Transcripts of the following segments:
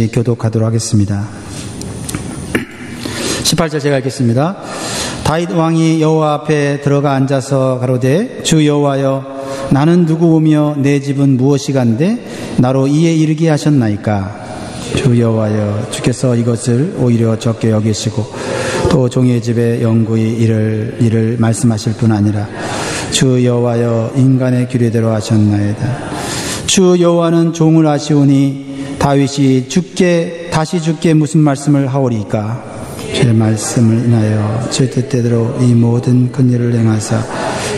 같이 교독하도록 하겠습니다. 18절 제가 읽겠습니다. 다윗 왕이 여호와 앞에 들어가 앉아서 가로되 주 여호와여 나는 누구오며 내 집은 무엇이간데 나로 이에 이르게 하셨나이까. 주 여호와여 주께서 이것을 오히려 적게 여기시고 또 종의 집에 영구히 이를 말씀하실 뿐 아니라 주 여호와여 인간의 규례대로 하셨나이다. 주 여호와는 종을 아시오니 다윗이 다시 주께 무슨 말씀을 하오리까. 주의 말씀을 인하여 제 뜻대로 이 모든 큰 일을 행하사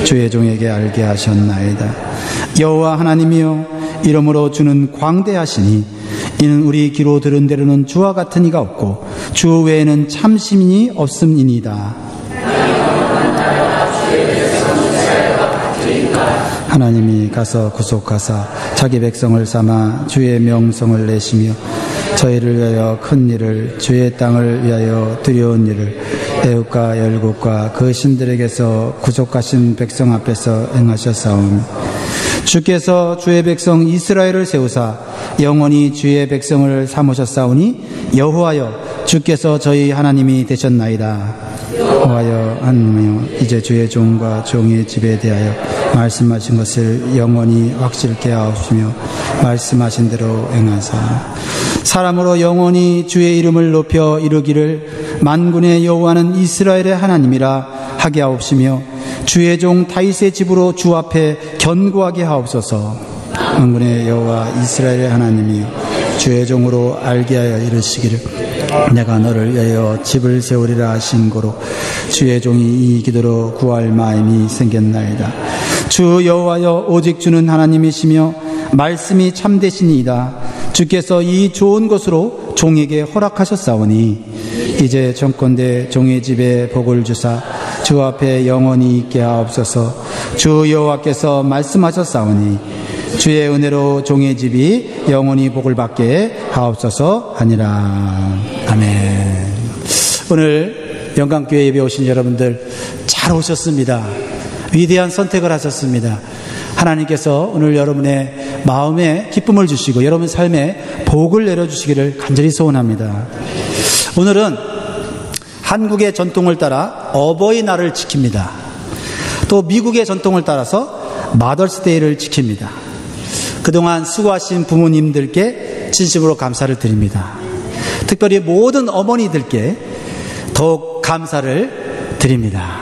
주의 종에게 알게 하셨나이다. 여호와 하나님이여 이러므로 주는 광대하시니 이는 우리 귀로 들은 대로는 주와 같은 이가 없고 주 외에는 참 시민이 없음이니이다. 하나님이 가서 구속하사 자기 백성을 삼아 주의 명성을 내시며 저희를 위하여 큰 일을 주의 땅을 위하여 두려운 일을 애국과 열국과 그 신들에게서 구속하신 백성 앞에서 행하셨사오니 주께서 주의 백성 이스라엘을 세우사 영원히 주의 백성을 삼으셨사오니 여호와여 주께서 저희 하나님이 되셨나이다. 여호와여 하나님이여 이제 주의 종과 종의 집에 대하여 말씀하신 것을 영원히 확실케 하옵시며 말씀하신 대로 행하사 사람으로 영원히 주의 이름을 높여 이루기를 만군의 여호와는 이스라엘의 하나님이라 하게 하옵시며 주의 종 다윗의 집으로 주 앞에 견고하게 하옵소서. 만군의 여호와 이스라엘의 하나님이여 주의 종으로 알게 하여 이르시기를 내가 너를 위하여 집을 세우리라 하신 고로 주의 종이 이 기도로 구할 마음이 생겼나이다. 주 여호와여 오직 주는 하나님이시며 말씀이 참되시니이다. 주께서 이 좋은 것으로 종에게 허락하셨사오니 이제 정컨대 종의 집에 복을 주사 주 앞에 영원히 있게 하옵소서. 주 여호와께서 말씀하셨사오니 주의 은혜로 종의 집이 영원히 복을 받게 하옵소서 하니라. 아멘. 오늘 영광교회 예배 오신 여러분들 잘 오셨습니다. 위대한 선택을 하셨습니다. 하나님께서 오늘 여러분의 마음에 기쁨을 주시고 여러분 삶에 복을 내려주시기를 간절히 소원합니다. 오늘은 한국의 전통을 따라 어버이날을 지킵니다. 또 미국의 전통을 따라서 마더스데이를 지킵니다. 그동안 수고하신 부모님들께 진심으로 감사를 드립니다. 특별히 모든 어머니들께 더욱 감사를 드립니다.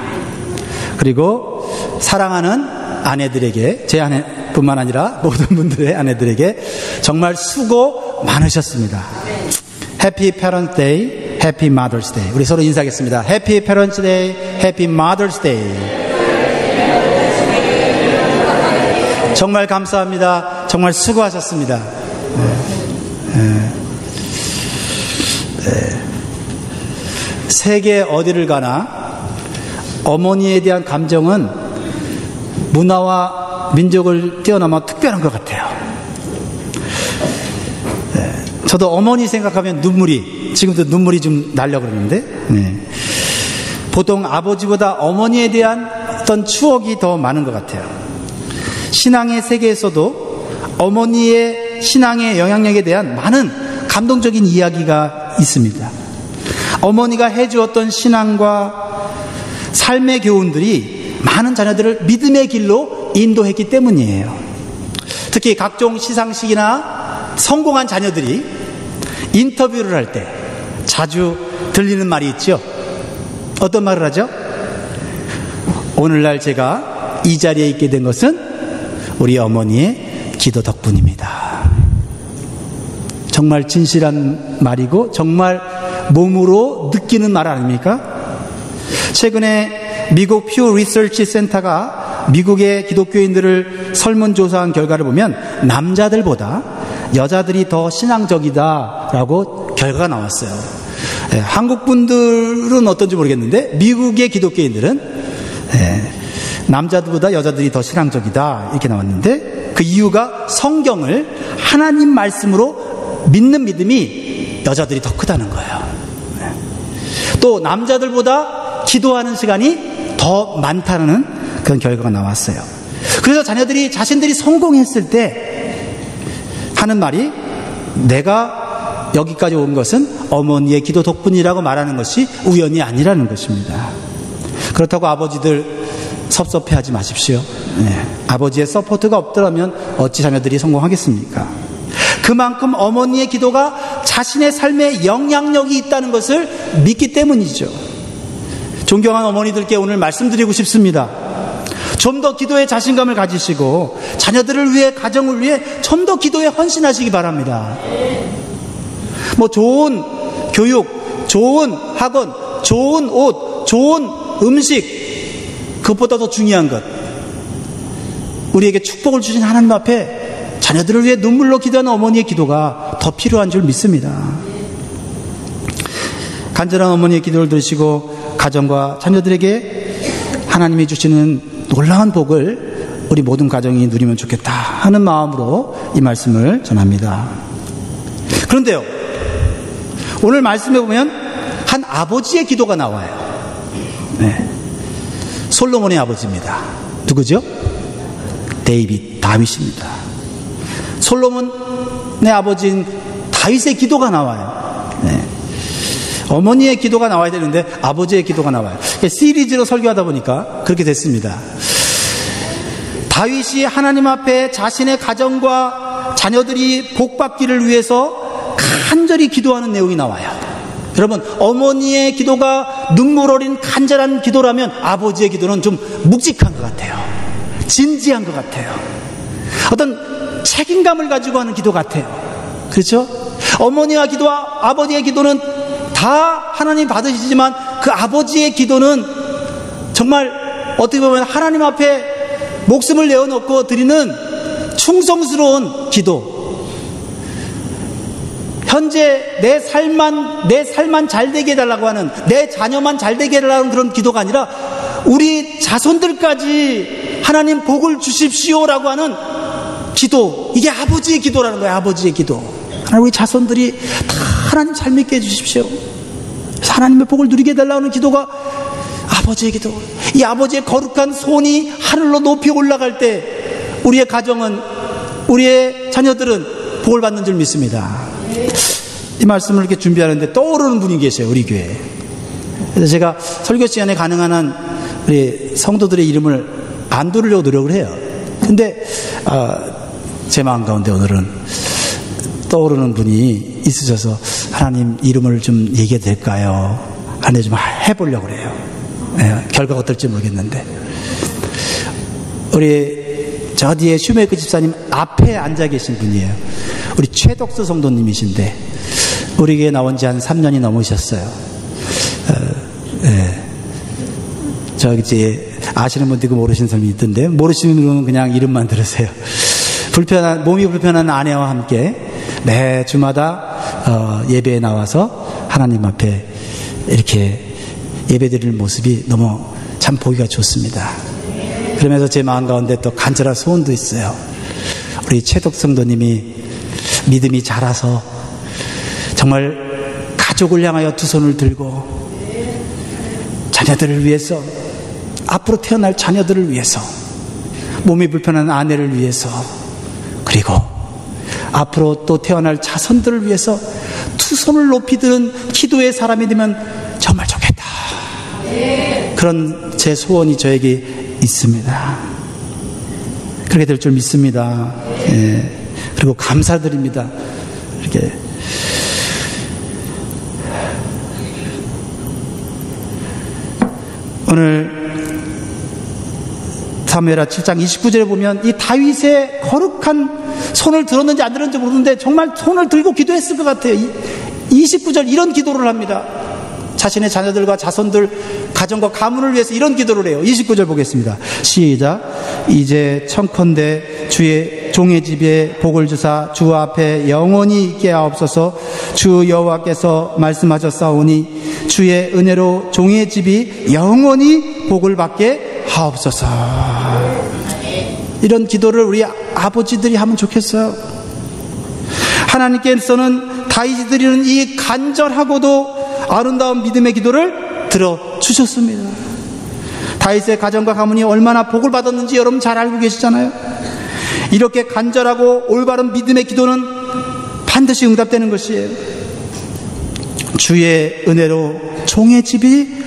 그리고 사랑하는 아내들에게, 제 아내뿐만 아니라 모든 분들의 아내들에게 정말 수고 많으셨습니다. 해피 페런트 데이, 해피 마더스 데이. 우리 서로 인사하겠습니다. 해피 페런트 데이, 해피 마더스 데이. 정말 감사합니다. 정말 수고하셨습니다. 세계 어디를 가나 어머니에 대한 감정은 문화와 민족을 뛰어넘어 특별한 것 같아요. 저도 어머니 생각하면 지금도 눈물이 좀 나려고 그러는데, 보통 아버지보다 어머니에 대한 어떤 추억이 더 많은 것 같아요. 신앙의 세계에서도 어머니의 신앙의 영향력에 대한 많은 감동적인 이야기가 있습니다. 어머니가 해주었던 신앙과 삶의 교훈들이 많은 자녀들을 믿음의 길로 인도했기 때문이에요. 특히 각종 시상식이나 성공한 자녀들이 인터뷰를 할 때 자주 들리는 말이 있죠. 어떤 말을 하죠? 오늘날 제가 이 자리에 있게 된 것은 우리 어머니의 기도 덕분입니다. 정말 진실한 말이고 정말 몸으로 느끼는 말 아닙니까? 최근에 미국 퓨 리서치 센터가 미국의 기독교인들을 설문조사한 결과를 보면 남자들보다 여자들이 더 신앙적이다라고 결과가 나왔어요. 한국 분들은 어떤지 모르겠는데 미국의 기독교인들은 남자들보다 여자들이 더 신앙적이다 이렇게 나왔는데 그 이유가 성경을 하나님 말씀으로 믿는 믿음이 여자들이 더 크다는 거예요. 또 남자들보다 기도하는 시간이 더 많다는 그런 결과가 나왔어요. 그래서 자신들이 성공했을 때 하는 말이 내가 여기까지 온 것은 어머니의 기도 덕분이라고 말하는 것이 우연이 아니라는 것입니다. 그렇다고 아버지들 섭섭해하지 마십시오. 아버지의 서포트가 없더라면 어찌 자녀들이 성공하겠습니까? 그만큼 어머니의 기도가 자신의 삶에 영향력이 있다는 것을 믿기 때문이죠. 존경하는 어머니들께 오늘 말씀드리고 싶습니다. 좀 더 기도에 자신감을 가지시고 자녀들을 위해, 가정을 위해 좀 더 기도에 헌신하시기 바랍니다. 좋은 교육, 좋은 학원, 좋은 옷, 좋은 음식, 그것보다 더 중요한 것, 우리에게 축복을 주신 하나님 앞에 자녀들을 위해 눈물로 기도하는 어머니의 기도가 더 필요한 줄 믿습니다. 간절한 어머니의 기도를 들으시고 가정과 자녀들에게 하나님이 주시는 놀라운 복을 우리 모든 가정이 누리면 좋겠다 하는 마음으로 이 말씀을 전합니다. 그런데요, 오늘 말씀에 보면 한 아버지의 기도가 나와요. 솔로몬의 아버지입니다. 누구죠? 다윗입니다. 솔로몬의 아버지인 다윗의 기도가 나와요. 어머니의 기도가 나와야 되는데 아버지의 기도가 나와요. 시리즈로 설교하다 보니까 그렇게 됐습니다. 다윗이 하나님 앞에 자신의 가정과 자녀들이 복받기를 위해서 간절히 기도하는 내용이 나와요. 여러분, 어머니의 기도가 눈물 어린 간절한 기도라면 아버지의 기도는 좀 묵직한 것 같아요. 진지한 것 같아요. 어떤 책임감을 가지고 하는 기도 같아요. 그렇죠? 어머니와 기도와 아버지의 기도는 다 하나님 받으시지만 그 아버지의 기도는 정말 어떻게 보면 하나님 앞에 목숨을 내어놓고 드리는 충성스러운 기도. 현재 내 삶만 잘 되게 해달라고 하는, 내 자녀만 잘 되게 해달라는 그런 기도가 아니라 우리 자손들까지 하나님 복을 주십시오라고 하는 기도. 이게 아버지의 기도라는 거예요. 아버지의 기도. 하나님, 우리 자손들이 다 하나님 잘 믿게 해주십시오. 하나님의 복을 누리게 해달라는 기도가 아버지의 기도. 이 아버지의 거룩한 손이 하늘로 높이 올라갈 때 우리의 가정은, 우리의 자녀들은 복을 받는 줄 믿습니다. 이 말씀을 이렇게 준비하는데 떠오르는 분이 계세요, 우리 교회에. 그래서 제가 설교 시간에 가능한 한 우리 성도들의 이름을 안 부르려고 노력을 해요. 근데 제 마음 가운데 오늘은 떠오르는 분이 있으셔서 하나님 이름을 좀 얘기해도 될까요? 하는데 좀 해보려고 그래요. 결과가 어떨지 모르겠는데, 우리 저 뒤에 슈메이크 집사님 앞에 앉아 계신 분이에요. 우리 최덕수 성도님이신데 우리 교회 나온 지 한 3년이 넘으셨어요. 저기 이제 아시는 분도 있고 모르시는 사람이 있던데, 모르시는 분은 그냥 이름만 들으세요. 몸이 불편한 아내와 함께 매 주마다 예배에 나와서 하나님 앞에 이렇게 예배드리는 모습이 너무 참 보기가 좋습니다. 그러면서 제 마음 가운데 또 간절한 소원도 있어요. 우리 최덕 성도님이 믿음이 자라서 정말 가족을 향하여 두 손을 들고 자녀들을 위해서, 앞으로 태어날 자녀들을 위해서, 몸이 불편한 아내를 위해서, 그리고 앞으로 또 태어날 자손들을 위해서 두 손을 높이 드는 기도의 사람이 되면 정말 좋겠다. 그런 제 소원이 저에게 있습니다. 그렇게 될 줄 믿습니다. 그리고 감사드립니다. 이렇게 오늘 사무엘하 7장 29절에 보면 이 다윗의 거룩한 손을 들었는지 안 들었는지 모르는데 정말 손을 들고 기도했을 것 같아요. 29절 이런 기도를 합니다. 자신의 자녀들과 자손들, 가정과 가문을 위해서 이런 기도를 해요. 29절 보겠습니다. 시작. 이제 청컨대 주의 종의 집에 복을 주사 주 앞에 영원히 있게 하옵소서. 주 여호와께서 말씀하셨사오니 주의 은혜로 종의 집이 영원히 복을 받게 하옵소서. 이런 기도를 우리 아버지들이 하면 좋겠어요. 하나님께서는 다윗이 드리는 이 간절하고도 아름다운 믿음의 기도를 들어주셨습니다. 다윗의 가정과 가문이 얼마나 복을 받았는지 여러분 잘 알고 계시잖아요. 이렇게 간절하고 올바른 믿음의 기도는 반드시 응답되는 것이에요. 주의 은혜로 종의 집이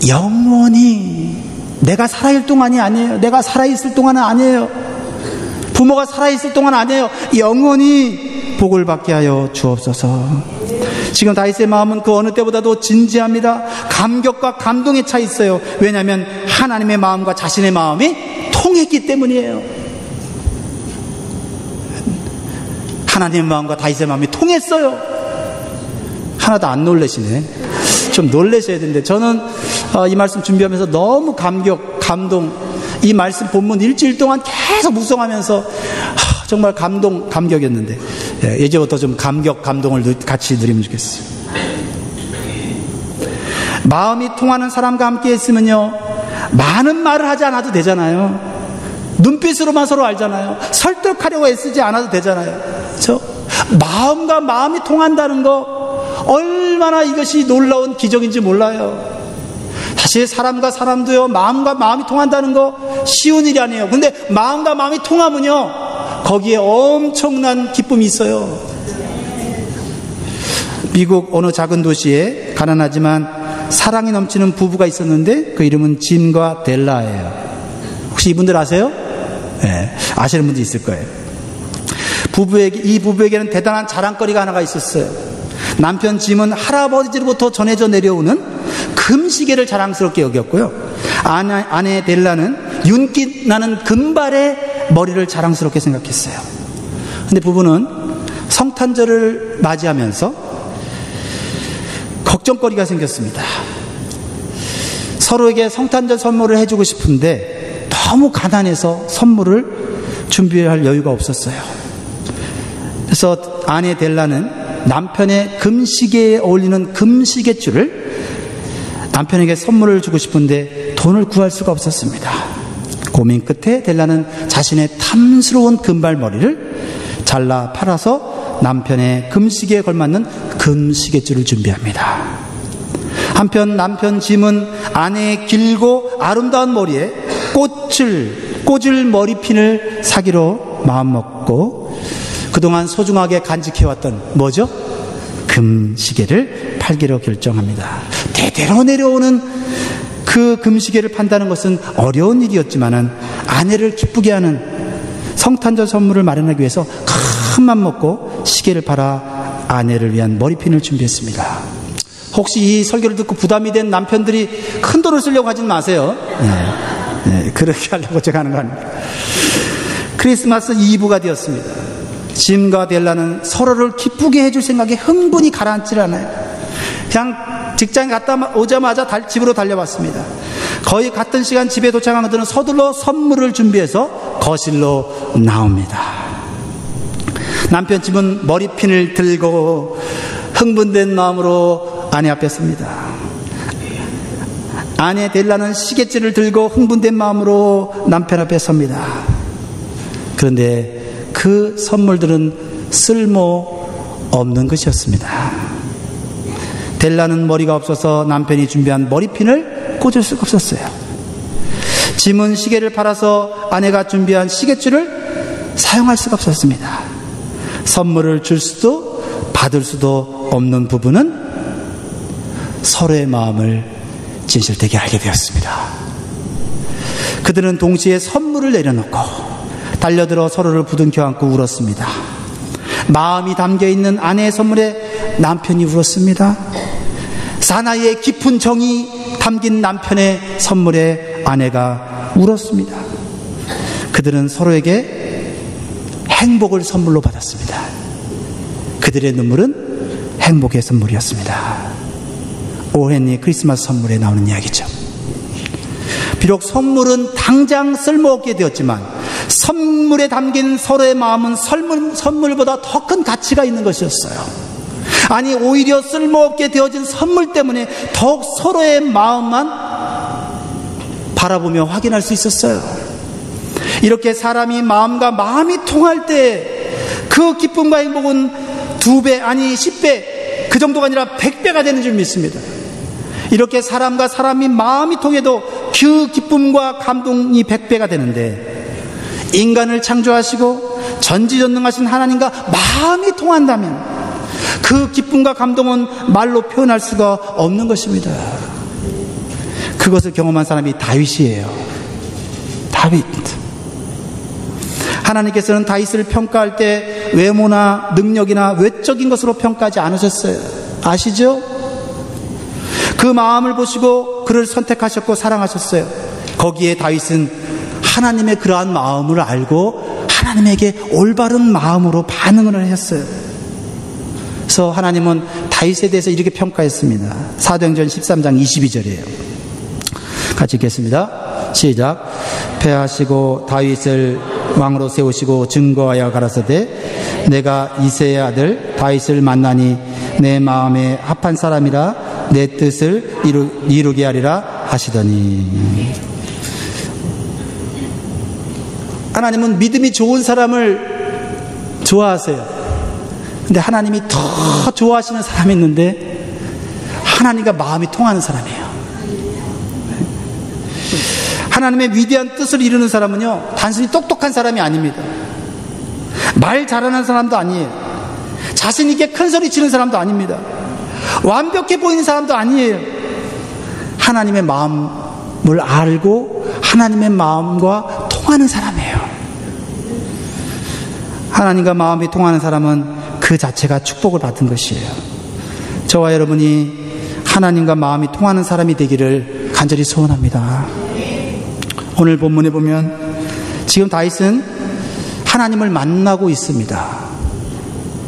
영원히, 내가 살아있을 동안이 아니에요. 내가 살아있을 동안은 아니에요. 부모가 살아있을 동안 아니에요. 영원히 복을 받게 하여 주옵소서. 지금 다윗의 마음은 그 어느 때보다도 진지합니다. 감격과 감동에 차 있어요. 왜냐하면 하나님의 마음과 자신의 마음이 통했기 때문이에요. 하나님의 마음과 다윗의 마음이 통했어요. 하나도 안 놀라시네. 좀 놀라셔야 되는데, 저는 이 말씀 준비하면서 너무 감동, 이 말씀 본문 일주일 동안 계속 묵상하면서 정말 감격이었는데, 이제부터 좀 감동을 같이 누리면 좋겠어요. 마음이 통하는 사람과 함께 있으면요, 많은 말을 하지 않아도 되잖아요. 눈빛으로만 서로 알잖아요. 설득하려고 애쓰지 않아도 되잖아요. 그렇죠? 마음과 마음이 통한다는 거 얼마나 이것이 놀라운 기적인지 몰라요. 사실 사람과 사람도요, 마음과 마음이 통한다는 거 쉬운 일이 아니에요. 근데 마음과 마음이 통하면요, 거기에 엄청난 기쁨이 있어요. 미국 어느 작은 도시에 가난하지만 사랑이 넘치는 부부가 있었는데 그 이름은 짐과 델라예요. 혹시 이분들 아세요? 네, 아시는 분도 있을 거예요. 이 부부에게는 대단한 자랑거리가 하나가 있었어요. 남편 짐은 할아버지로부터 전해져 내려오는 금시계를 자랑스럽게 여겼고요, 아내 델라는 윤기 나는 금발의 머리를 자랑스럽게 생각했어요. 근데 부부는 성탄절을 맞이하면서 걱정거리가 생겼습니다. 서로에게 성탄절 선물을 해주고 싶은데 너무 가난해서 선물을 준비할 여유가 없었어요. 그래서 아내 델라는 남편의 금시계에 어울리는 금시계줄을 남편에게 선물을 주고 싶은데 돈을 구할 수가 없었습니다. 고민 끝에 델라는 자신의 탐스러운 금발머리를 잘라 팔아서 남편의 금시계에 걸맞는 금시계줄을 준비합니다. 한편 남편 짐은 아내의 길고 아름다운 머리에 꽂을 머리핀을 사기로 마음먹고 그동안 소중하게 간직해왔던 뭐죠? 금시계를 팔기로 결정합니다. 대대로 내려오는 그 금시계를 판다는 것은 어려운 일이었지만 아내를 기쁘게 하는 성탄절 선물을 마련하기 위해서 큰 맘 먹고 시계를 팔아 아내를 위한 머리핀을 준비했습니다. 혹시 이 설교를 듣고 부담이 된 남편들이 큰 돈을 쓰려고 하진 마세요. 네, 그렇게 하려고 제가 하는 거 아닙니다. 크리스마스 이브가 되었습니다. 짐과 델라는 서로를 기쁘게 해줄 생각에 흥분이 가라앉질 않아요. 그냥 직장에 갔다 오자마자 집으로 달려왔습니다. 거의 같은 시간 집에 도착한 그들은 서둘러 선물을 준비해서 거실로 나옵니다. 남편 짐은 머리핀을 들고 흥분된 마음으로 아내 앞에 섭니다. 아내 델라는 시계줄을 들고 흥분된 마음으로 남편 앞에 섭니다. 그런데 그 선물들은 쓸모없는 것이었습니다. 델라는 머리가 없어서 남편이 준비한 머리핀을 꽂을 수가 없었어요. 짐은 시계를 팔아서 아내가 준비한 시계줄을 사용할 수가 없었습니다. 선물을 줄 수도 받을 수도 없는 부부는 서로의 마음을 진실되게 알게 되었습니다. 그들은 동시에 선물을 내려놓고 달려들어 서로를 부둥켜 안고 울었습니다. 마음이 담겨있는 아내의 선물에 남편이 울었습니다. 사나이의 깊은 정이 담긴 남편의 선물에 아내가 울었습니다. 그들은 서로에게 행복을 선물로 받았습니다. 그들의 눈물은 행복의 선물이었습니다. 오헨리 크리스마스 선물에 나오는 이야기죠. 비록 선물은 당장 쓸모없게 되었지만 선물에 담긴 서로의 마음은 선물보다 더 큰 가치가 있는 것이었어요. 아니, 오히려 쓸모없게 되어진 선물 때문에 더욱 서로의 마음만 바라보며 확인할 수 있었어요. 이렇게 사람이 마음과 마음이 통할 때 그 기쁨과 행복은 2배, 아니 10배, 그 정도가 아니라 100배가 되는 줄 믿습니다. 이렇게 사람과 사람이 마음이 통해도 그 기쁨과 감동이 100배가 되는데, 인간을 창조하시고 전지전능하신 하나님과 마음이 통한다면 그 기쁨과 감동은 말로 표현할 수가 없는 것입니다. 그것을 경험한 사람이 다윗이에요. 다윗. 하나님께서는 다윗을 평가할 때 외모나 능력이나 외적인 것으로 평가하지 않으셨어요. 아시죠? 그 마음을 보시고 그를 선택하셨고 사랑하셨어요. 거기에 다윗은 하나님의 그러한 마음을 알고 하나님에게 올바른 마음으로 반응을 했어요. 그래서 하나님은 다윗에 대해서 이렇게 평가했습니다. 사도행전 13장 22절이에요. 같이 읽겠습니다. 시작. 패하시고 다윗을 왕으로 세우시고 증거하여 가라사대 내가 이새의 아들 다윗을 만나니 내 마음에 합한 사람이라 내 뜻을 이루게 하리라 하시더니. 하나님은 믿음이 좋은 사람을 좋아하세요. 근데 하나님이 더 좋아하시는 사람이 있는데 하나님과 마음이 통하는 사람이에요. 하나님의 위대한 뜻을 이루는 사람은요, 단순히 똑똑한 사람이 아닙니다. 말 잘하는 사람도 아니에요. 자신 있게 큰 소리 치는 사람도 아닙니다. 완벽해 보이는 사람도 아니에요. 하나님의 마음을 알고 하나님의 마음과 통하는 사람이에요. 하나님과 마음이 통하는 사람은 그 자체가 축복을 받은 것이에요. 저와 여러분이 하나님과 마음이 통하는 사람이 되기를 간절히 소원합니다. 오늘 본문에 보면 지금 다윗은 하나님을 만나고 있습니다.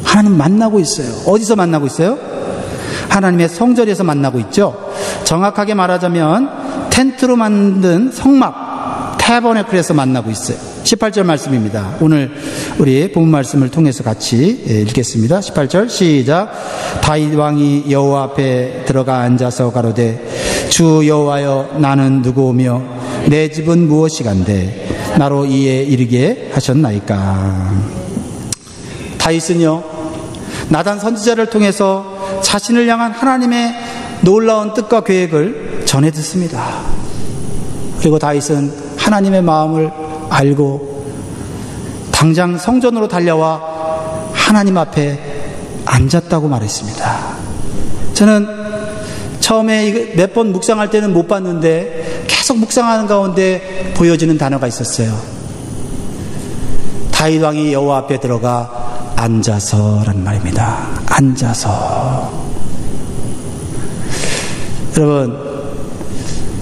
하나님 만나고 있어요. 어디서 만나고 있어요? 하나님의 성전에서 만나고 있죠. 정확하게 말하자면 텐트로 만든 성막 태버네클에서 만나고 있어요. 18절 말씀입니다. 오늘 우리 본문 말씀을 통해서 같이 읽겠습니다. 18절 시작. 다윗 왕이 여호와 앞에 들어가 앉아서 가로되 주 여호와여 나는 누구오며 내 집은 무엇이간데 나로 이에 이르게 하셨나이까. 다윗은요, 나단 선지자를 통해서 자신을 향한 하나님의 놀라운 뜻과 계획을 전해 듣습니다. 그리고 다윗은 하나님의 마음을 알고 당장 성전으로 달려와 하나님 앞에 앉았다고 말했습니다. 저는 처음에 몇 번 묵상할 때는 못 봤는데 계속 묵상하는 가운데 보여지는 단어가 있었어요. 다윗 왕이 여호와 앞에 들어가 앉아서란 말입니다. 앉아서. 여러분,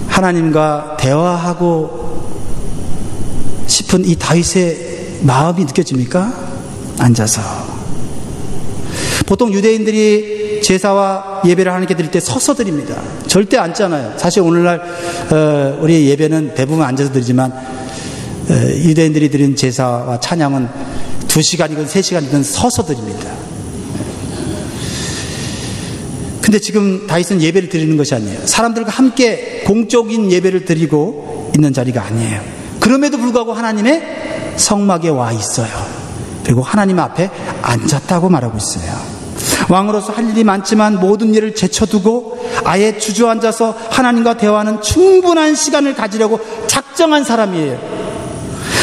하나님과 대화하고 싶은 이 다윗의 마음이 느껴집니까? 앉아서. 보통 유대인들이 제사와 예배를 하나님께 드릴 때 서서 드립니다. 절대 앉잖아요. 사실 오늘날 우리 예배는 대부분 앉아서 드리지만 유대인들이 드린 제사와 찬양은 2시간이건 3시간이건 서서 드립니다. 근데 지금 다윗은 예배를 드리는 것이 아니에요. 사람들과 함께 공적인 예배를 드리고 있는 자리가 아니에요. 그럼에도 불구하고 하나님의 성막에 와 있어요. 그리고 하나님 앞에 앉았다고 말하고 있어요. 왕으로서 할 일이 많지만 모든 일을 제쳐두고 아예 주저앉아서 하나님과 대화하는 충분한 시간을 가지려고 작정한 사람이에요.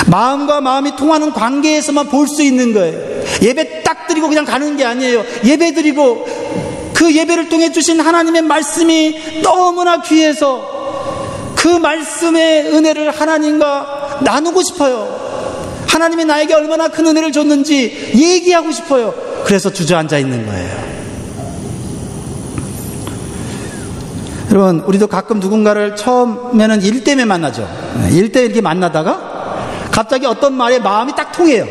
마음과 마음이 통하는 관계에서만 볼 수 있는 거예요. 예배 딱 드리고 그냥 가는 게 아니에요. 예배 드리고 그 예배를 통해 주신 하나님의 말씀이 너무나 귀해서 그 말씀의 은혜를 하나님과 나누고 싶어요. 하나님이 나에게 얼마나 큰 은혜를 줬는지 얘기하고 싶어요. 그래서 주저앉아 있는 거예요. 여러분, 우리도 가끔 누군가를 처음에는 일 때문에 만나죠. 일 때 이렇게 만나다가 갑자기 어떤 말에 마음이 딱 통해요.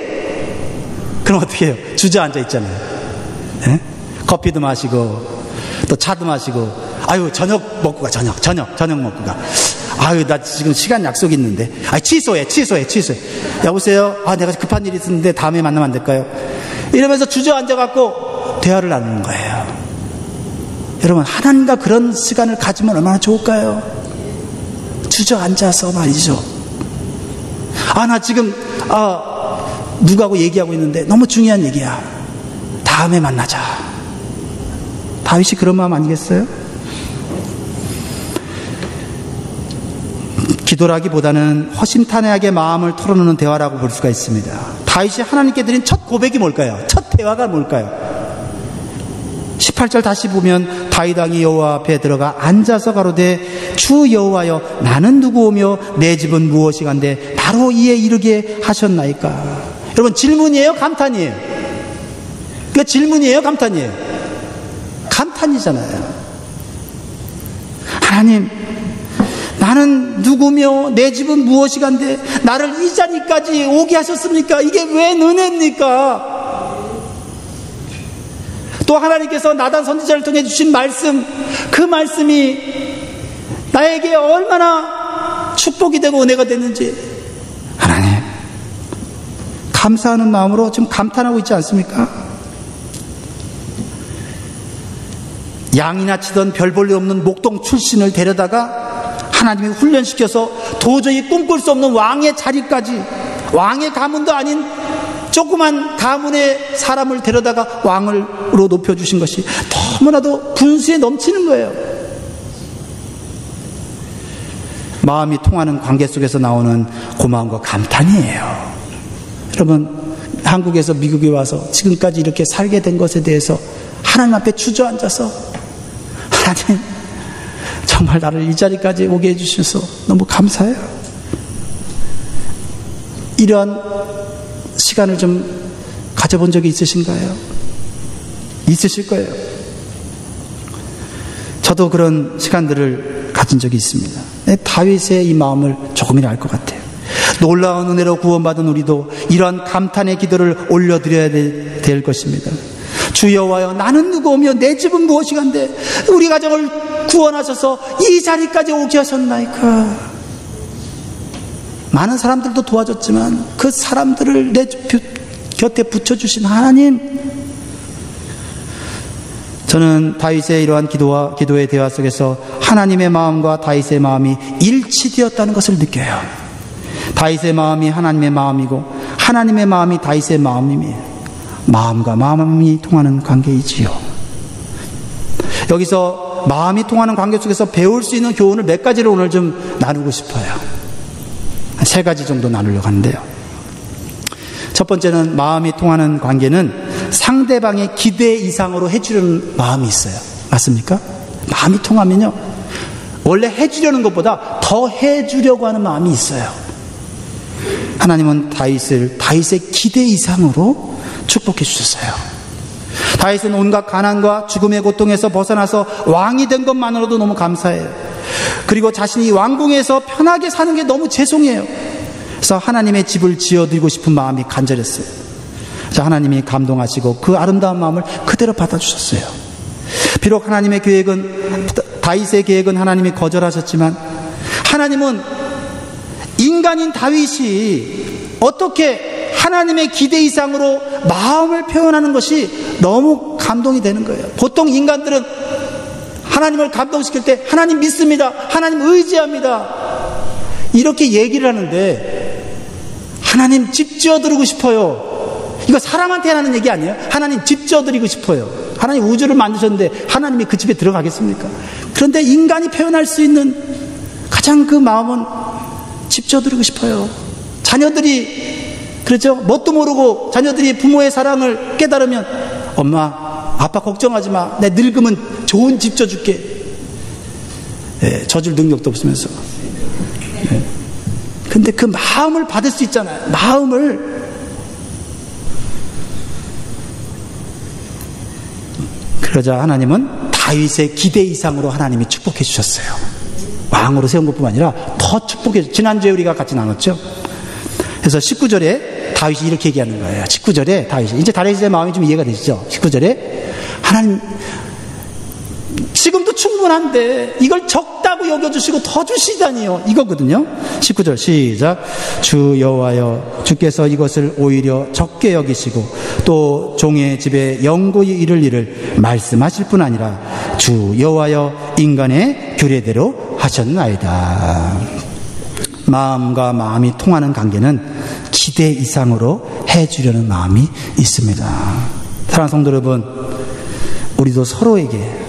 그럼 어떻게 해요? 주저앉아 있잖아요. 네? 커피도 마시고 또 차도 마시고, 아유 저녁 먹고 가. 저녁 먹고 가. 아유 나 지금 시간 약속 있는데, 취소해. 여보세요? 내가 급한 일이 있었는데 다음에 만나면 안 될까요? 이러면서 주저앉아갖고 대화를 나누는 거예요. 여러분, 하나님과 그런 시간을 가지면 얼마나 좋을까요? 주저앉아서 말이죠. 나 지금 누구하고 얘기하고 있는데 너무 중요한 얘기야. 다음에 만나자. 다윗이 그런 마음 아니겠어요? 기도라기보다는 허심탄회하게 마음을 털어놓는 대화라고 볼 수가 있습니다. 다윗이 하나님께 드린 첫 고백이 뭘까요? 첫 대화가 뭘까요? 18절 다시 보면 다윗 왕이 여호와 앞에 들어가 앉아서 가로되 주 여호와여 나는 누구오며 내 집은 무엇이간데 바로 이에 이르게 하셨나이까. 여러분, 질문이에요, 감탄이에요? 그러니까 질문이에요, 감탄이에요? 감탄이잖아요. 하나님, 나는 누구며 내 집은 무엇이간데 나를 이 자리까지 오게 하셨습니까? 이게 웬 은혜입니까? 또 하나님께서 나단 선지자를 통해 주신 말씀, 그 말씀이 나에게 얼마나 축복이 되고 은혜가 됐는지, 하나님, 감사하는 마음으로 지금 감탄하고 있지 않습니까? 양이나 치던 별 볼 일 없는 목동 출신을 데려다가 하나님이 훈련시켜서 도저히 꿈꿀 수 없는 왕의 자리까지, 왕의 가문도 아닌 조그만 가문의 사람을 데려다가 왕으로 높여주신 것이 너무나도 분수에 넘치는 거예요. 마음이 통하는 관계 속에서 나오는 고마움과 감탄이에요. 여러분, 한국에서 미국에 와서 지금까지 이렇게 살게 된 것에 대해서 하나님 앞에 주저앉아서, 하나님, 정말 나를 이 자리까지 오게 해주셔서 너무 감사해요. 이러한 시간을 좀 가져본 적이 있으신가요? 있으실 거예요. 저도 그런 시간들을 가진 적이 있습니다. 다윗의 이 마음을 조금이나 알 것 같아요. 놀라운 은혜로 구원받은 우리도 이러한 감탄의 기도를 올려드려야 될 것입니다. 주 여호와여 나는 누구오며 내 집은 무엇이간데 우리 가정을 구원하셔서 이 자리까지 오게 하셨나이까. 많은 사람들도 도와줬지만 그 사람들을 내 곁에 붙여주신 하나님, 저는 다윗의 이러한 기도의 대화 속에서 하나님의 마음과 다윗의 마음이 일치되었다는 것을 느껴요. 다윗의 마음이 하나님의 마음이고 하나님의 마음이 다윗의 마음이며 마음과 마음이 통하는 관계이지요. 여기서 마음이 통하는 관계 속에서 배울 수 있는 교훈을 몇 가지를 오늘 좀 나누고 싶어요. 3가지 정도 나누려고 하는데요. 첫 번째는, 마음이 통하는 관계는 상대방의 기대 이상으로 해주려는 마음이 있어요. 맞습니까? 마음이 통하면요, 원래 해주려는 것보다 더 해주려고 하는 마음이 있어요. 하나님은 다윗의 기대 이상으로 축복해 주셨어요. 다윗은 온갖 가난과 죽음의 고통에서 벗어나서 왕이 된 것만으로도 너무 감사해요. 그리고 자신이 왕궁에서 편하게 사는 게 너무 죄송해요. 그래서 하나님의 집을 지어드리고 싶은 마음이 간절했어요. 그래서 하나님이 감동하시고 그 아름다운 마음을 그대로 받아주셨어요. 비록 하나님의 계획은, 다윗의 계획은 하나님이 거절하셨지만 하나님은 인간인 다윗이 어떻게 하나님의 기대 이상으로 마음을 표현하는 것이 너무 감동이 되는 거예요. 보통 인간들은 하나님을 감동시킬 때 하나님 믿습니다, 하나님 의지합니다, 이렇게 얘기를 하는데, 하나님 집 지어드리고 싶어요, 이거 사람한테 하는 얘기 아니에요? 하나님 집 지어드리고 싶어요. 하나님 우주를 만드셨는데 하나님이 그 집에 들어가겠습니까? 그런데 인간이 표현할 수 있는 가장 그 마음은 집 지어드리고 싶어요. 자녀들이, 그렇죠? 뭣도 모르고 자녀들이 부모의 사랑을 깨달으면, 엄마 아빠 걱정하지 마, 내 늙으면 좋은 집 져줄게. 네, 져줄 능력도 없으면서. 네. 근데 그 마음을 받을 수 있잖아요. 마음을. 그러자 하나님은 다윗의 기대 이상으로 하나님이 축복해 주셨어요. 왕으로 세운 것뿐만 아니라 더 축복해 주셨어요. 지난주에 우리가 같이 나눴죠. 그래서 19절에 다윗이 이렇게 얘기하는 거예요. 19절에 다윗이, 이제 다윗의 마음이 좀 이해가 되시죠? 19절에 하나님, 지금도 충분한데 이걸 적다고 여겨주시고 더 주시다니요, 이거거든요. 19절 시작. 주 여호와여 주께서 이것을 오히려 적게 여기시고 또 종의 집에 영구히 이를 일을 말씀하실 뿐 아니라 주 여호와여 인간의 규례대로 하셨나이다. 마음과 마음이 통하는 관계는 기대 이상으로 해주려는 마음이 있습니다. 사랑하는 성도 여러분, 우리도 서로에게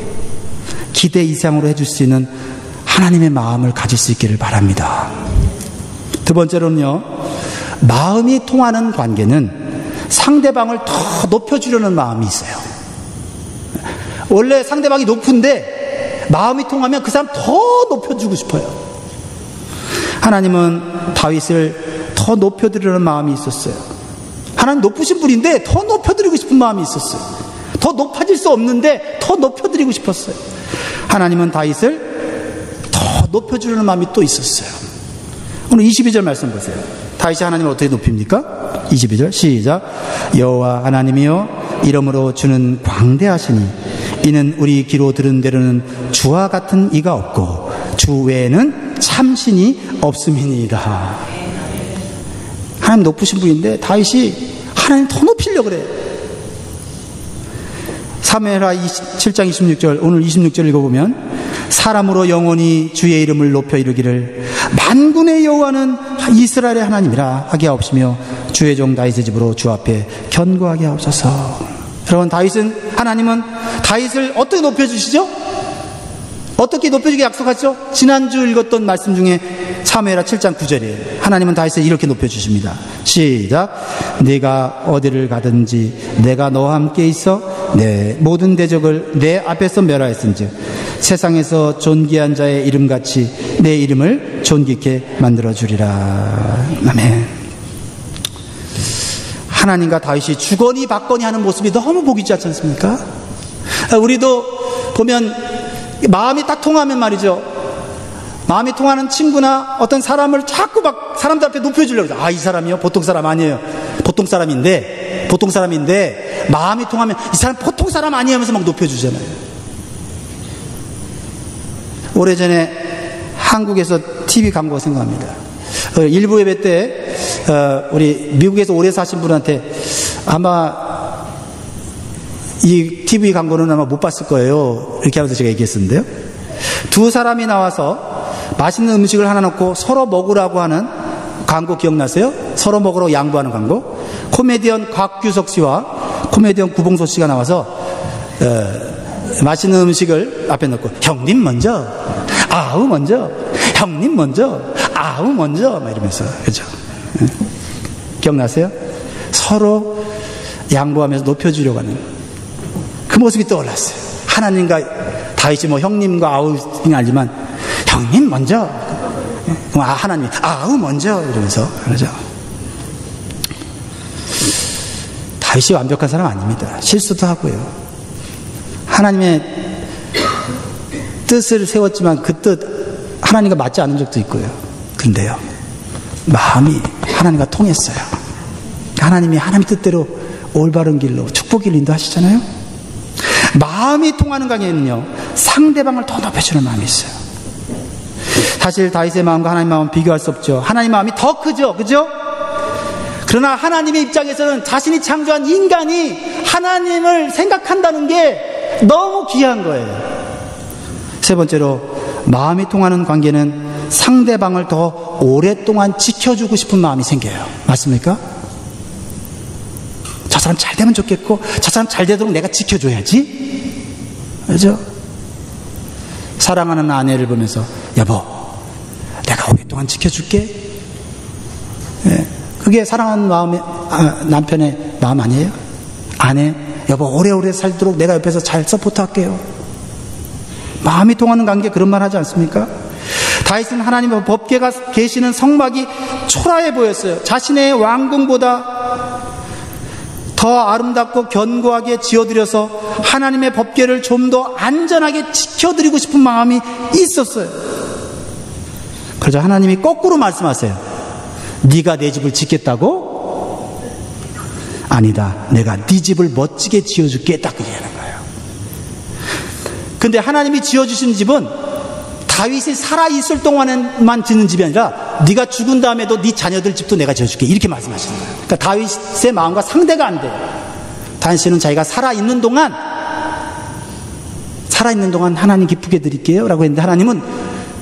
기대 이상으로 해줄 수 있는 하나님의 마음을 가질 수 있기를 바랍니다. 두 번째로는요, 마음이 통하는 관계는 상대방을 더 높여주려는 마음이 있어요. 원래 상대방이 높은데 마음이 통하면 그 사람 더 높여주고 싶어요. 하나님은 다윗을 더 높여드리려는 마음이 있었어요. 하나님 높으신 분인데 더 높여드리고 싶은 마음이 있었어요. 더 높아질 수 없는데 더 높여드리고 싶었어요. 하나님은 다윗을 더 높여주려는 마음이 또 있었어요. 오늘 22절 말씀 보세요. 다윗이 하나님을 어떻게 높입니까? 22절 시작. 여호와 하나님이여 이름으로 주는 광대하시니 이는 우리 귀로 들은 대로는 주와 같은 이가 없고 주 외에는 참신이 없음이니이다. 하나님 높으신 분인데 다윗이 하나님 더 높이려고 그래요. 사무엘하 7장 26절, 오늘 26절 읽어보면 사람으로 영원히 주의 이름을 높여 이르기를 만군의 여호와는 이스라엘의 하나님이라 하게 하옵시며 주의 종 다윗의 집으로 주 앞에 견고하게 하옵소서. 여러분, 하나님은 다윗을 어떻게 높여주시죠? 어떻게 높여주게 약속하죠? 지난주 읽었던 말씀 중에 사무엘하 7장 9절이에요. 하나님은 다윗을 이렇게 높여주십니다. 시작. 네가 어디를 가든지 내가 너와 함께 있어 내 모든 대적을 내 앞에서 멸하였은즉 세상에서 존귀한 자의 이름같이 내 이름을 존귀케 만들어주리라. 아멘. 하나님과 다윗이 주거니 받거니 하는 모습이 너무 보기 좋지 않습니까? 우리도 보면 마음이 딱 통하면 말이죠, 마음이 통하는 친구나 어떤 사람을 자꾸 막 사람들 앞에 높여주려고 해요. 이 사람이요? 보통 사람 아니에요. 보통 사람인데 마음이 통하면 이 사람 보통 사람 아니에요 하면서 막 높여주잖아요. 오래전에 한국에서 TV 광고가 생각합니다. 일부 예배 때 우리 미국에서 오래 사신 분한테 아마 이 TV 광고는 아마 못 봤을 거예요. 이렇게 하면서 제가 얘기했었는데요. 두 사람이 나와서 맛있는 음식을 하나 놓고 서로 먹으라고 하는 광고 기억나세요? 서로 먹으러 양보하는 광고. 코미디언 곽규석 씨와 코미디언 구봉소 씨가 나와서 맛있는 음식을 앞에 놓고 형님 먼저, 아우 먼저, 형님 먼저, 아우 먼저 막 이러면서, 그렇죠? 기억나세요? 서로 양보하면서 높여주려고 하는 그 모습이 떠올랐어요. 하나님과 다윗이 뭐 형님과 아우는 알지만 형님 먼저, 하나님 아우 먼저 이러면서 그러죠. 다윗이 완벽한 사람 아닙니다. 실수도 하고요. 하나님의 뜻을 세웠지만 그 뜻 하나님과 맞지 않은 적도 있고요. 근데요, 마음이 하나님과 통했어요. 하나님이 하나님 뜻대로 올바른 길로 축복을 인도하시잖아요. 마음이 통하는 관계는요, 상대방을 더 높여주는 마음이 있어요. 사실 다윗의 마음과 하나님의 마음은 비교할 수 없죠. 하나님의 마음이 더 크죠, 그죠? 그러나 하나님의 입장에서는 자신이 창조한 인간이 하나님을 생각한다는 게 너무 귀한 거예요. 세 번째로, 마음이 통하는 관계는 상대방을 더 오랫동안 지켜주고 싶은 마음이 생겨요. 맞습니까? 저 사람 잘 되면 좋겠고 저 사람 잘 되도록 내가 지켜줘야지, 그렇죠? 사랑하는 아내를 보면서 여보 내가 오랫동안 지켜줄게. 네. 그게 사랑하는 마음의 남편의 마음 아니에요? 아내 여보 오래오래 살도록 내가 옆에서 잘 서포트할게요. 마음이 통하는 관계 그런 말 하지 않습니까? 다윗은 하나님의 법궤가 계시는 성막이 초라해 보였어요. 자신의 왕궁보다 더 아름답고 견고하게 지어드려서 하나님의 법궤를 좀 더 안전하게 지켜드리고 싶은 마음이 있었어요. 그러자 하나님이 거꾸로 말씀하세요. 네가 내 집을 짓겠다고? 아니다. 내가 네 집을 멋지게 지어줄게. 딱 그렇게 하는 거예요. 근데 하나님이 지어주신 집은 다윗이 살아있을 동안에만 짓는 집이 아니라 네가 죽은 다음에도 네 자녀들 집도 내가 지어줄게. 이렇게 말씀하시는 거예요. 그러니까 다윗의 마음과 상대가 안 돼요. 당신은 자기가 살아있는 동안 하나님 기쁘게 드릴게요 라고 했는데 하나님은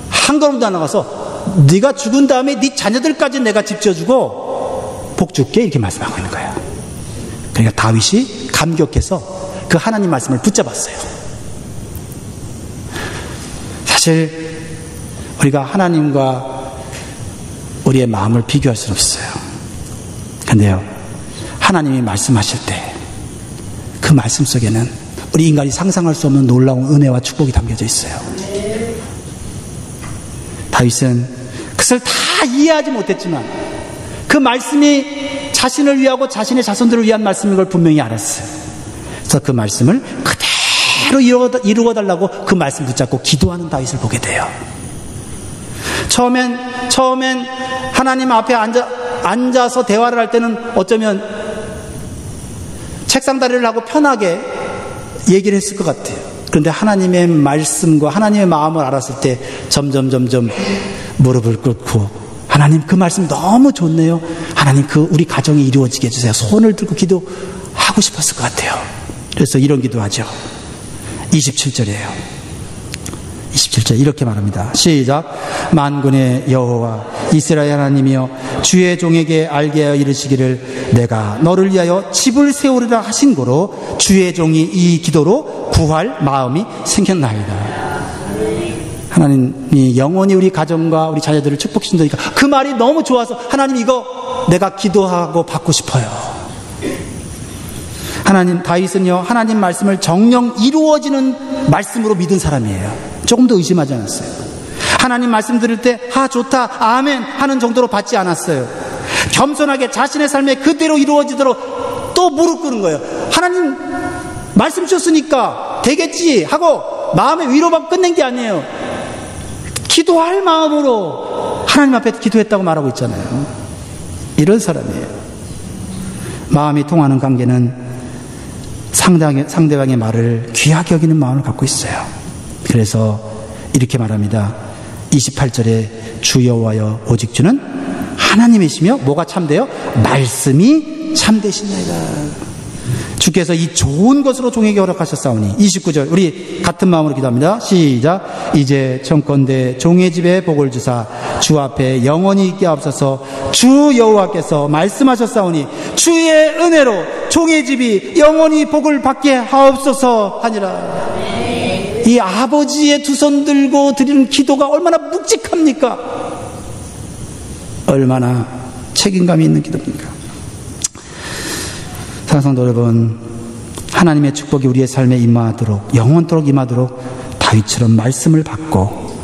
한 걸음도 안 나가서 네가 죽은 다음에 네 자녀들까지 내가 집 지어주고 복 줄게 이렇게 말씀하고 있는 거예요. 그러니까 다윗이 감격해서 그 하나님 말씀을 붙잡았어요. 사실 우리가 하나님과 우리의 마음을 비교할 수는 없어요. 근데요, 하나님이 말씀하실 때 그 말씀 속에는 우리 인간이 상상할 수 없는 놀라운 은혜와 축복이 담겨져 있어요. 다윗은 그것을 다 이해하지 못했지만 그 말씀이 자신을 위하고 자신의 자손들을 위한 말씀인 걸 분명히 알았어요. 그래서 그 말씀을 그대로 이루어달라고 그 말씀 붙잡고 기도하는 다윗을 보게 돼요. 처음엔 하나님 앞에 앉아서 대화를 할 때는 어쩌면 책상 다리를 하고 편하게 얘기를 했을 것 같아요. 그런데 하나님의 말씀과 하나님의 마음을 알았을 때 점점 무릎을 꿇고 하나님 그 말씀 너무 좋네요. 하나님 그 우리 가정이 이루어지게 해주세요. 손을 들고 기도하고 싶었을 것 같아요. 그래서 이런 기도하죠. 27절이에요. 27절 이렇게 말합니다. 시작. 만군의 여호와 이스라엘 하나님이여 주의 종에게 알게 하여 이르시기를 내가 너를 위하여 집을 세우리라 하신 고로 주의 종이 이 기도로 구할 마음이 생겼나이다. 하나님이 영원히 우리 가정과 우리 자녀들을 축복하신다니까 그 말이 너무 좋아서 하나님 이거 내가 기도하고 받고 싶어요. 하나님, 다윗은요 하나님 말씀을 정녕 이루어지는 말씀으로 믿은 사람이에요. 조금 더 의심하지 않았어요. 하나님 말씀 들을 때 좋다 아멘 하는 정도로 받지 않았어요. 겸손하게 자신의 삶에 그대로 이루어지도록 또 무릎 꿇은 거예요. 하나님 말씀 주셨으니까 되겠지 하고 마음의 위로만 끝낸 게 아니에요. 기도할 마음으로 하나님 앞에 기도했다고 말하고 있잖아요. 이런 사람이에요. 마음이 통하는 관계는 상대방의 말을 귀하게 여기는 마음을 갖고 있어요. 그래서 이렇게 말합니다. 28절에 주 여호와여 오직 주는 하나님이시며 뭐가 참돼요? 말씀이 참되시나이다. 주께서 이 좋은 것으로 종에게 허락하셨사오니. 29절 우리 같은 마음으로 기도합니다. 시작. 이제 청컨대 종의 집에 복을 주사 주 앞에 영원히 있게 하옵소서. 주 여호와께서 말씀하셨사오니 주의 은혜로 종의 집이 영원히 복을 받게 하옵소서 하니라. 이 아버지의 두 손 들고 드리는 기도가 얼마나 묵직합니까? 얼마나 책임감이 있는 기도입니까? 사랑성도 여러분, 하나님의 축복이 우리의 삶에 임하도록 영원토록 임하도록 다윗처럼 말씀을 받고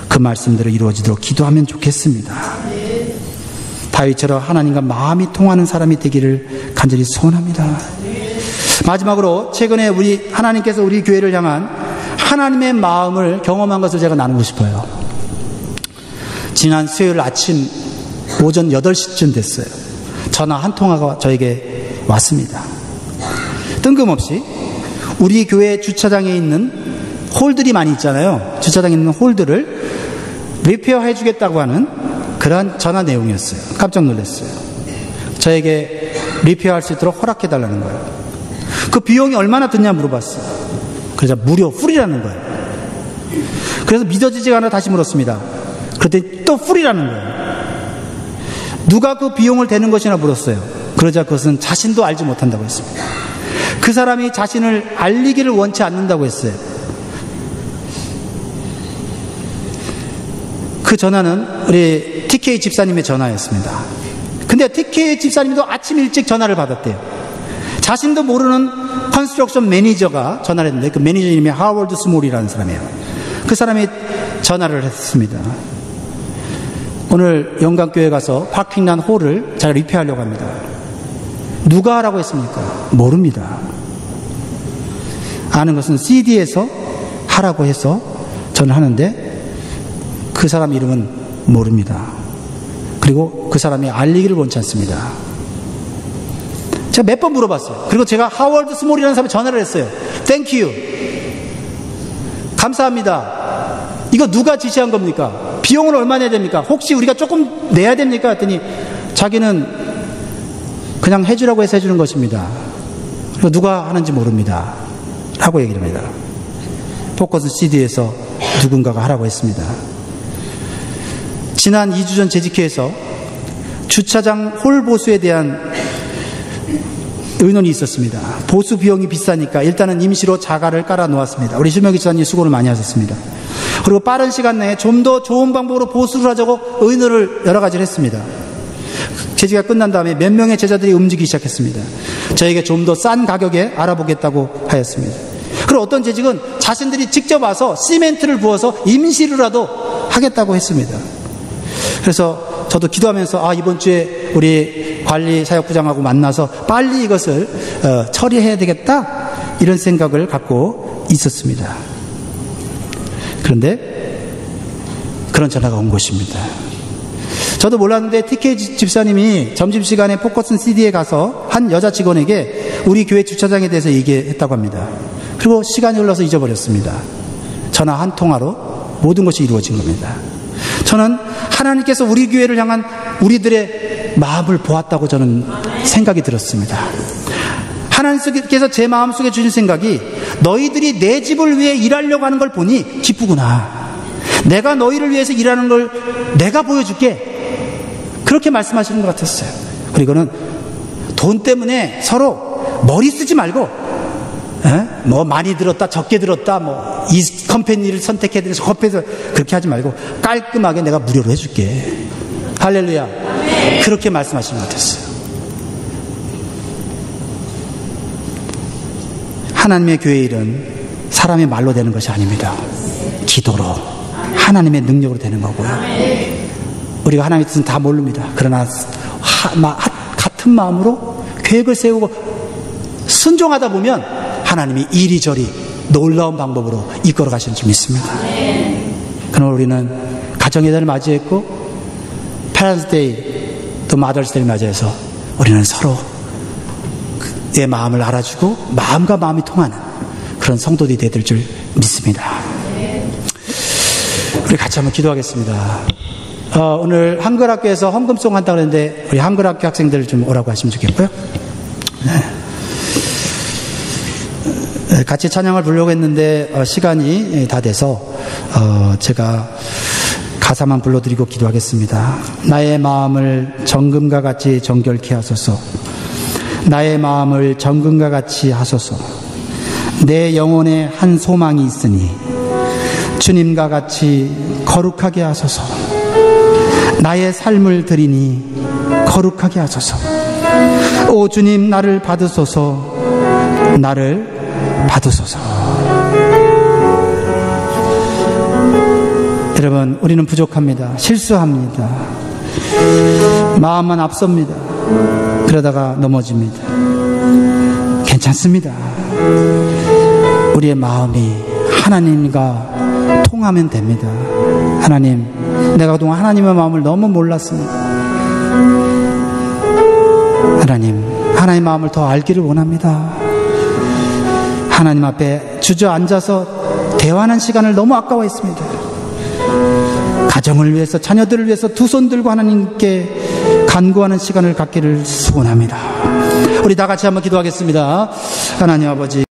그 말씀대로 이루어지도록 기도하면 좋겠습니다. 다윗처럼 하나님과 마음이 통하는 사람이 되기를 간절히 소원합니다. 마지막으로 최근에 하나님께서 우리 교회를 향한 하나님의 마음을 경험한 것을 제가 나누고 싶어요. 지난 수요일 아침 오전 8시쯤 됐어요. 전화 한 통화가 저에게 왔습니다. 뜬금없이 우리 교회 주차장에 있는 홀들이 많이 있잖아요. 주차장에 있는 홀들을 리페어 해주겠다고 하는 그런 전화 내용이었어요. 깜짝 놀랐어요. 저에게 리페어 할 수 있도록 허락해달라는 거예요. 그 비용이 얼마나 드냐 물어봤어요. 그래서 무료, 풀이라는 거예요. 그래서 믿어지지가 않아 다시 물었습니다. 그랬더니 또 풀이라는 거예요. 누가 그 비용을 대는 것이나 물었어요. 그러자 그것은 자신도 알지 못한다고 했습니다. 그 사람이 자신을 알리기를 원치 않는다고 했어요. 그 전화는 우리 TK 집사님의 전화였습니다. 근데 TK 집사님도 아침 일찍 전화를 받았대요. 자신도 모르는 컨스트럭션 매니저가 전화를 했는데 그 매니저 이름이 하워드 스몰이라는 사람이에요. 그 사람이 전화를 했습니다. 오늘 영광교회 가서 파킹란 홀을 잘 리페어하려고 합니다. 누가 하라고 했습니까? 모릅니다. 아는 것은 CD에서 하라고 해서 저는 하는데 그 사람 이름은 모릅니다. 그리고 그 사람이 알리기를 원치 않습니다. 제가 몇 번 물어봤어요. 그리고 제가 하워드 스몰이라는 사람에 전화를 했어요. 땡큐. 감사합니다. 이거 누가 지시한 겁니까? 비용을 얼마 내야 됩니까? 혹시 우리가 조금 내야 됩니까? 했더니 자기는 그냥 해주라고 해서 해주는 것입니다. 그리고 누가 하는지 모릅니다. 라고 얘기를 합니다. 포커스 CD에서 누군가가 하라고 했습니다. 지난 2주 전 재직회에서 주차장 홀 보수에 대한 의논이 있었습니다. 보수 비용이 비싸니까 일단은 임시로 자가를 깔아 놓았습니다. 우리 실명기 지사님 수고를 많이 하셨습니다. 그리고 빠른 시간 내에 좀 더 좋은 방법으로 보수를 하자고 의논을 여러 가지를 했습니다. 재직가 끝난 다음에 몇 명의 제자들이 움직이기 시작했습니다. 저에게 좀 더 싼 가격에 알아보겠다고 하였습니다. 그리고 어떤 재직은 자신들이 직접 와서 시멘트를 부어서 임시로라도 하겠다고 했습니다. 그래서 저도 기도하면서 이번 주에 우리 관리사역부장하고 만나서 빨리 이것을 처리해야 되겠다, 이런 생각을 갖고 있었습니다. 그런데 그런 전화가 온 것입니다. 저도 몰랐는데 TK 집사님이 점심시간에 포커슨 CD에 가서 한 여자 직원에게 우리 교회 주차장에 대해서 얘기했다고 합니다. 그리고 시간이 흘러서 잊어버렸습니다. 전화 한 통화로 모든 것이 이루어진 겁니다. 저는 하나님께서 우리 교회를 향한 우리들의 마음을 보았다고 저는 생각이 들었습니다. 하나님께서 제 마음속에 주신 생각이, 너희들이 내 집을 위해 일하려고 하는 걸 보니 기쁘구나. 내가 너희를 위해서 일하는 걸 내가 보여줄게. 그렇게 말씀하시는 것 같았어요. 그리고는 돈 때문에 서로 머리 쓰지 말고, 뭐 많이 들었다 적게 들었다, 뭐 이 컴퍼니를 선택해야 돼서 컴퍼니에서 그렇게 하지 말고 깔끔하게 내가 무료로 해줄게. 할렐루야. 그렇게 말씀하시는 것 같았어요. 하나님의 교회 일은 사람의 말로 되는 것이 아닙니다. 기도로, 하나님의 능력으로 되는 거고요. 우리가 하나님의 뜻은 다 모릅니다. 그러나 같은 마음으로 계획을 세우고 순종하다 보면 하나님이 이리저리 놀라운 방법으로 이끌어 가시는 줄 믿습니다. 그럼 우리는 가정의 달을 맞이했고, 페런스데이 또 마더스데이를 맞이해서 우리는 서로의 마음을 알아주고 마음과 마음이 통하는 그런 성도들이 되될 줄 믿습니다. 우리 같이 한번 기도하겠습니다. 오늘 한글학교에서 헌금송 한다고 했는데 우리 한글학교 학생들 좀 오라고 하시면 좋겠고요. 같이 찬양을 부르려고 했는데 시간이 다 돼서 제가 가사만 불러드리고 기도하겠습니다. 나의 마음을 정금과 같이 정결케 하소서. 나의 마음을 정금과 같이 하소서. 내 영혼에 한 소망이 있으니 주님과 같이 거룩하게 하소서. 나의 삶을 드리니 거룩하게 하소서. 오 주님, 나를 받으소서. 나를 받으소서. 여러분, 우리는 부족합니다. 실수합니다. 마음만 앞섭니다. 그러다가 넘어집니다. 괜찮습니다. 우리의 마음이 하나님과 통하면 됩니다. 하나님, 내가 그동안 하나님의 마음을 너무 몰랐습니다. 하나님, 하나님의 마음을 더 알기를 원합니다. 하나님 앞에 주저앉아서 대화하는 시간을 너무 아까워했습니다. 가정을 위해서, 자녀들을 위해서 두 손 들고 하나님께 간구하는 시간을 갖기를 소원합니다. 우리 다 같이 한번 기도하겠습니다. 하나님 아버지,